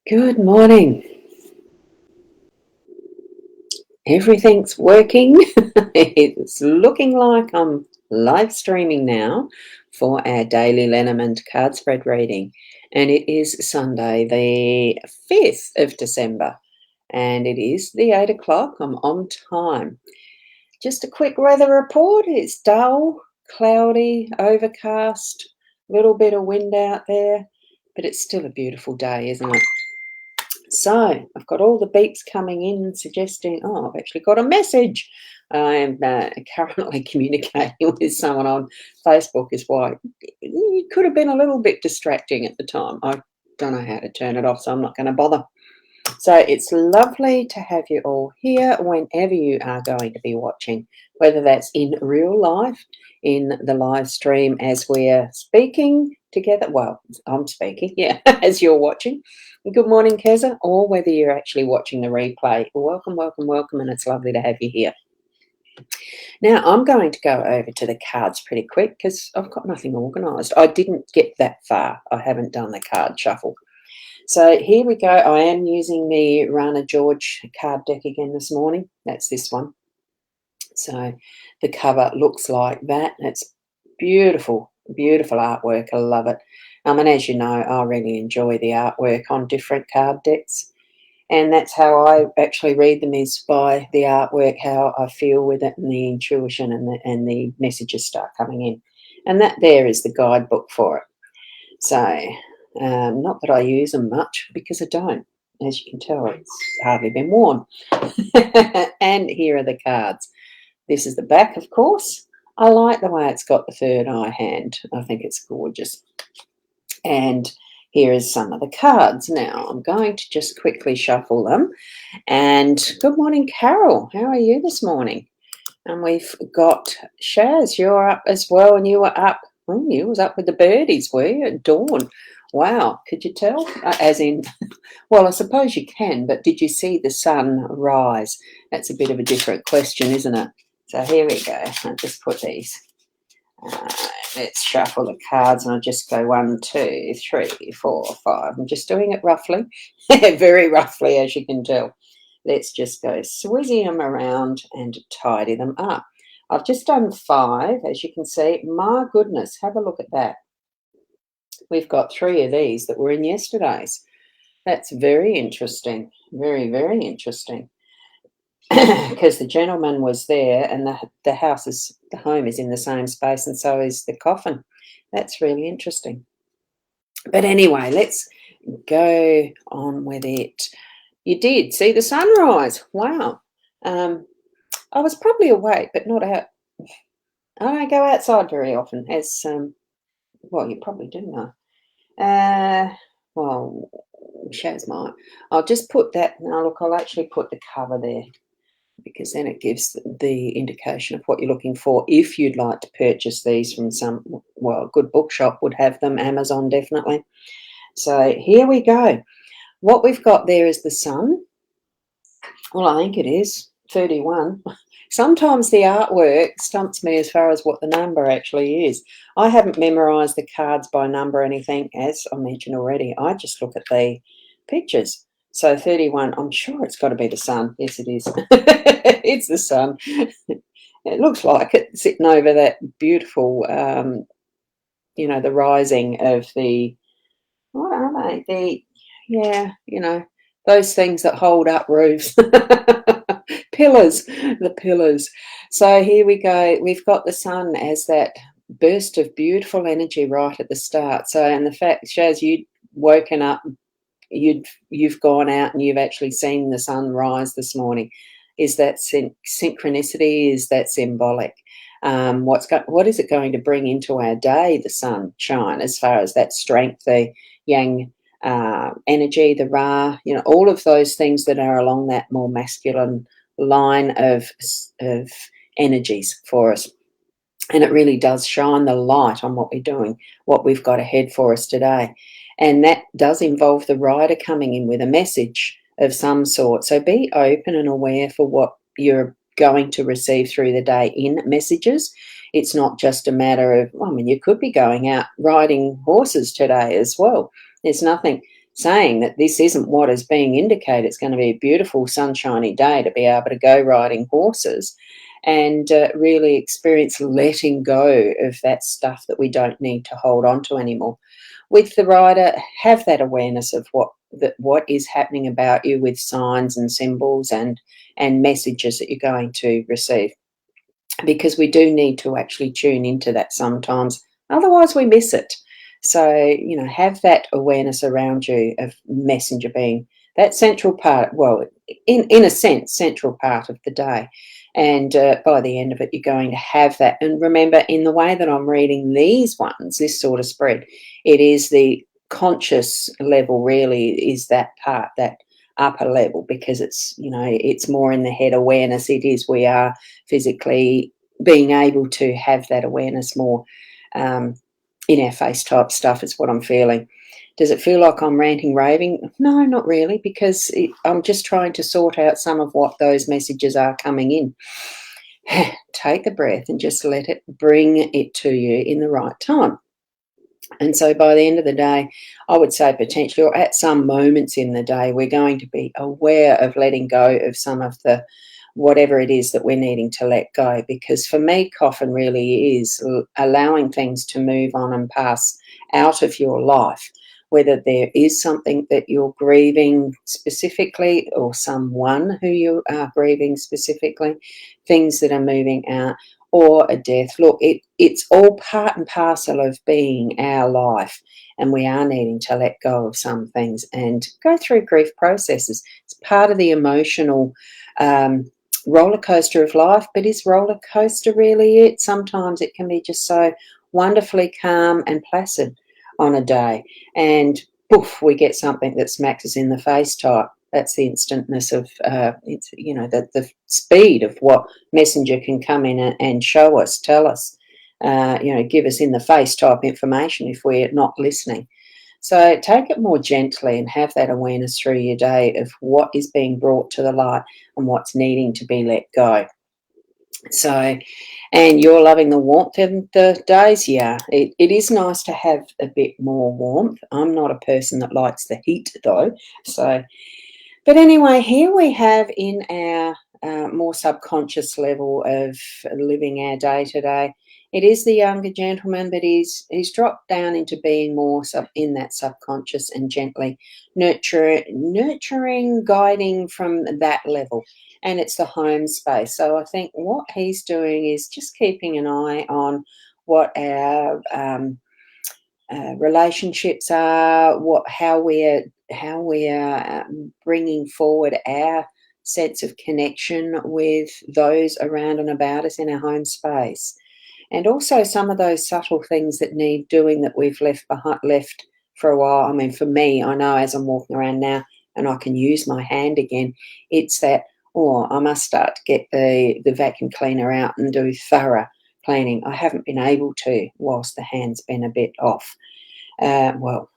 Good morning. Everything's working. It's looking like I'm live streaming now for our daily Lenormand card spread reading. And it is Sunday, the 5th of December. And it is the 8 o'clock. I'm on time. Just a quick weather report. It's dull, cloudy, overcast, a little bit of wind out there. But it's still a beautiful day, isn't it? So I've got all the beeps coming in suggesting, I've actually got a message. I am currently communicating with someone on Facebook is why it could have been a little bit distracting at the time. I don't know how to turn it off, so I'm not going to bother. So it's lovely to have you all here whenever you are going to be watching, whether that's in real life, in the live stream as we're speaking together. Well, I'm speaking, yeah, as you're watching. Good morning, Keza, or whether you're actually watching the replay. Welcome, welcome, welcome, and it's lovely to have you here. Now, I'm going to go over to the cards pretty quick because I've got nothing organised. I didn't get that far. I haven't done the card shuffle. So here we go. I am using the Rana George card deck again this morning. That's this one. So the cover looks like that. It's beautiful, beautiful artwork. I love it. And as you know, I really enjoy the artwork on different card decks. And that's how I actually read them, is by the artwork, how I feel with it, and the intuition and the messages start coming in. And that there is the guidebook for it. So not that I use them much, because I don't. As you can tell, it's hardly been worn. And here are the cards. This is the back, of course. I like the way it's got the third eye hand. I think it's gorgeous. And here is some of the cards. Now, I'm going to just quickly shuffle them. And good morning, Carol. How are you this morning? And we've got Shaz. You're up as well, and you were up. Oh, you was up with the birdies, were you, at dawn? Wow, could you tell? As in, well, I suppose you can, but did you see the sun rise? That's a bit of a different question, isn't it? So here we go. I'll just put these. Let's shuffle the cards, and I'll just go 1, 2, 3, 4, 5. I'm just doing it roughly, very roughly, as you can tell. Let's just go swizzy them around and tidy them up. I've just done 5, as you can see. My goodness, have a look at that. We've got 3 of these that were in yesterday's. That's very interesting. Very, very interesting. Because the gentleman was there, and the home is in the same space, and so is the coffin. That's really interesting. But anyway, let's go on with it. You did see the sunrise. Wow. I was probably awake, but not out. I don't go outside very often, as well, you probably do know. Well, Shaz might. I'll just put that. Now, look, I'll actually put the cover there, because then it gives the indication of what you're looking for. If you'd like to purchase these from a good bookshop would have them, Amazon definitely. So here we go. What we've got there is the sun. Well, I think it is 31. Sometimes the artwork stumps me as far as what the number actually is. I haven't memorised the cards by number or anything, as I mentioned already. I just look at the pictures. So 31, I'm sure it's got to be the sun. Yes, it is. It's the sun. It looks like it, sitting over that beautiful, the rising of the, what are they? Those things that hold up roofs. Pillars, the pillars. So here we go. We've got the sun as that burst of beautiful energy right at the start. So, and the fact, Shaz, you'd woken up, you've gone out and you've actually seen the sun rise this morning. Is that synchronicity? Is that symbolic? What is it going to bring into our day, the sunshine, as far as that strength, the yang energy, the Ra, all of those things that are along that more masculine line of energies for us. And it really does shine the light on what we're doing, what we've got ahead for us today. And that does involve the rider coming in with a message of some sort. So be open and aware for what you're going to receive through the day in messages. It's not just a matter of, you could be going out riding horses today as well. There's nothing saying that this isn't what is being indicated. It's going to be a beautiful, sunshiny day to be able to go riding horses and really experience letting go of that stuff that we don't need to hold on to anymore. With the rider, have that awareness of what is happening about you with signs and symbols and messages that you're going to receive, because we do need to actually tune into that sometimes, otherwise we miss it. So, have that awareness around you of messenger being that central part, well, in a sense, central part of the day. And by the end of it, you're going to have that. And remember, in the way that I'm reading these ones, this sort of spread, it is the conscious level really is that part, that upper level, because it's more in the head awareness. It is, we are physically being able to have that awareness more in our face type stuff is what I'm feeling. Does it feel like I'm ranting, raving? No, not really, because I'm just trying to sort out some of what those messages are coming in. Take a breath and just let it bring it to you in the right time. And so by the end of the day, I would say potentially, or at some moments in the day, we're going to be aware of letting go of some of the whatever it is that we're needing to let go. Because for me, coffin really is allowing things to move on and pass out of your life, whether there is something that you're grieving specifically or someone who you are grieving specifically, things that are moving out, or a death. Look, it's all part and parcel of being our life, and we are needing to let go of some things and go through grief processes. It's part of the emotional roller coaster of life, but is roller coaster really it? Sometimes it can be just so wonderfully calm and placid on a day, and poof, we get something that smacks us in the face type. That's the instantness of the speed of what messenger can come in and show us, tell us, give us in the face type information if we're not listening. So take it more gently and have that awareness through your day of what is being brought to the light and what's needing to be let go. So, and you're loving the warmth in the days, yeah. It is nice to have a bit more warmth. I'm not a person that likes the heat though. So, but anyway, here we have in our more subconscious level of living our day to day. It is the younger gentleman, but he's dropped down into being more in that subconscious and gently nurturing, guiding from that level. And it's the home space. So I think what he's doing is just keeping an eye on what our relationships are, how we are bringing forward our sense of connection with those around and about us in our home space, and also some of those subtle things that need doing that we've left for a while. I mean, for me, I know as I'm walking around now and I can use my hand again, it's that, oh, I must start to get the vacuum cleaner out and do thorough cleaning. I haven't been able to whilst the hand's been a bit off. What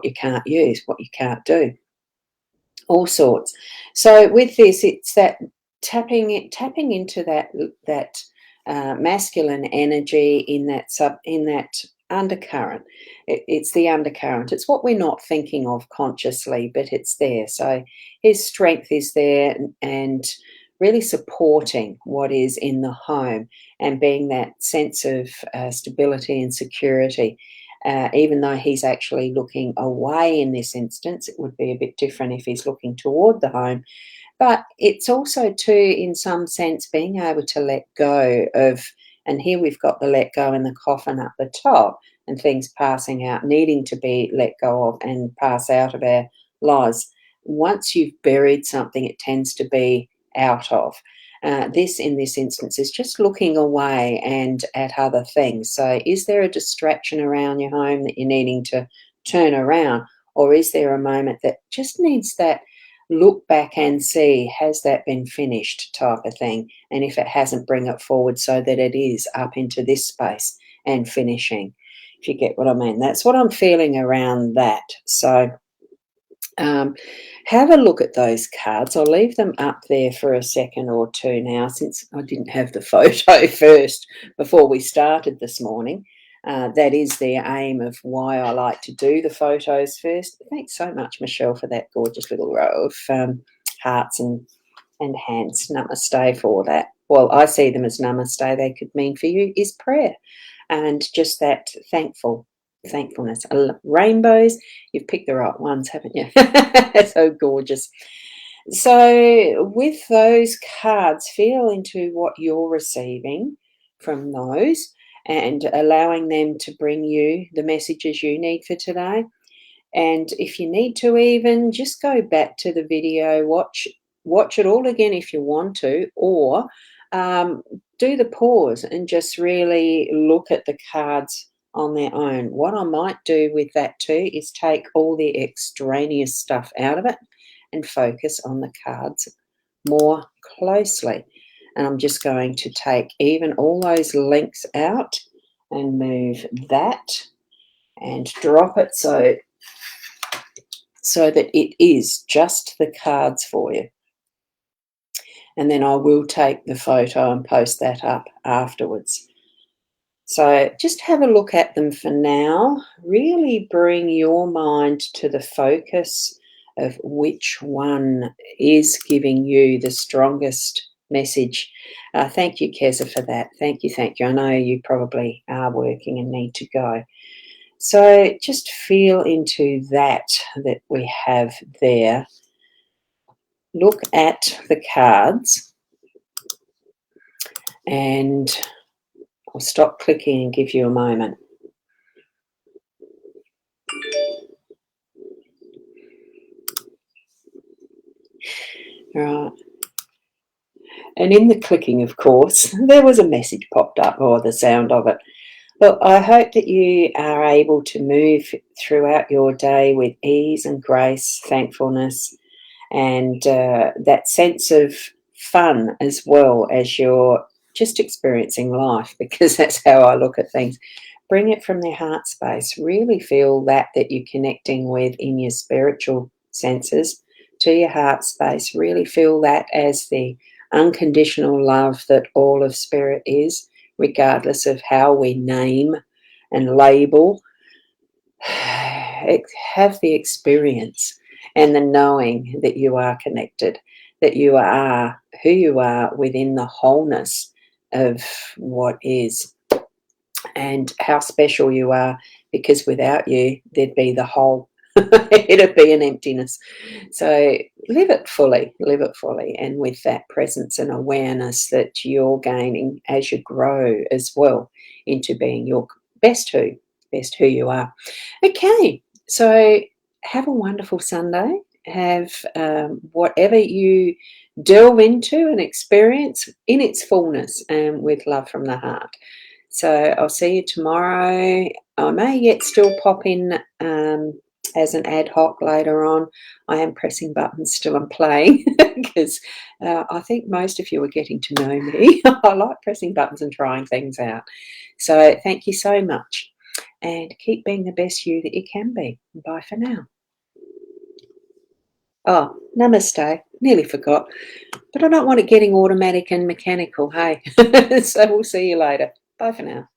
you can't use, what you can't do, all sorts. So with this, it's that tapping into that masculine energy in that undercurrent. It's the undercurrent. It's what we're not thinking of consciously, but it's there. So his strength is there, and really supporting what is in the home and being that sense of stability and security. Even though he's actually looking away in this instance, it would be a bit different if he's looking toward the home. But it's also, too, in some sense, being able to let go of, and here we've got the let go in the coffin up the top, and things passing out, needing to be let go of and pass out of our lives. Once you've buried something, it tends to be out of. This, in this instance, is just looking away and at other things. So is there a distraction around your home that you're needing to turn around? Or is there a moment that just needs that look back and see, has that been finished type of thing? And if it hasn't, bring it forward so that it is up into this space and finishing, if you get what I mean. That's what I'm feeling around that. So have a look at those cards. I'll leave them up there for a second or two now, since I didn't have the photo first before we started this morning. That is the aim of why I like to do the photos first. Thanks so much, Michelle, for that gorgeous little row of hearts and hands. Namaste for that. Well, I see them as namaste. They could mean for you is prayer and just that thankfulness. Rainbows, you've picked the right ones, haven't you? So gorgeous. So with those cards, feel into what you're receiving from those and allowing them to bring you the messages you need for today. And if you need to, even just go back to the video, watch it all again if you want to, or do the pause and just really look at the cards on their own. What I might do with that too is take all the extraneous stuff out of it and focus on the cards more closely. And I'm just going to take even all those links out and move that and drop it so that it is just the cards for you. And then I will take the photo and post that up afterwards. So just have a look at them for now. Really bring your mind to the focus of which one is giving you the strongest message. Thank you, Keza, for that. Thank you, thank you. I know you probably are working and need to go. So just feel into that we have there. Look at the cards and I'll stop clicking and give you a moment. Right. And in the clicking, of course, there was a message popped up, or the sound of it. Look, I hope that you are able to move throughout your day with ease and grace, thankfulness, and that sense of fun as well as you're just experiencing life, because that's how I look at things. Bring it from their heart space. Really feel that you're connecting with in your spiritual senses to your heart space. Really feel that as the unconditional love that all of spirit is, regardless of how we name and label. Have the experience and the knowing that you are connected, that you are who you are within the wholeness of what is, and how special you are, because without you there'd be the whole. It'd be an emptiness. So live it fully, and with that presence and awareness that you're gaining as you grow as well into being your best who you are. Okay, so have a wonderful Sunday. Have whatever you delve into and experience in its fullness and with love from the heart. So I'll see you tomorrow. I may yet still pop in as an ad hoc later on. I am pressing buttons still and playing because I think most of you are getting to know me. I like pressing buttons and trying things out. So thank you so much, and keep being the best you that you can be. Bye for now. Oh, namaste. Nearly forgot. But I don't want it getting automatic and mechanical, hey? So we'll see you later. Bye for now.